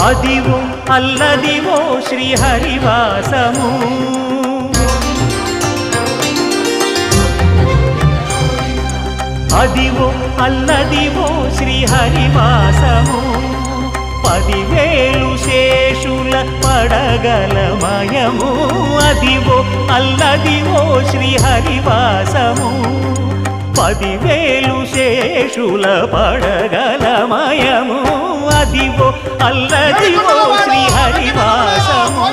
Adivo Alladivo శ్రీహరివాసము Adivo Alladivo శ్రీహరివాసము 10,000 శేషుల పడగలమయము Adivo Alladivo శ్రీహరివాసము 10,000 శేషుల పడగలమయము Adivo Alladivo శ్రీహరివాసము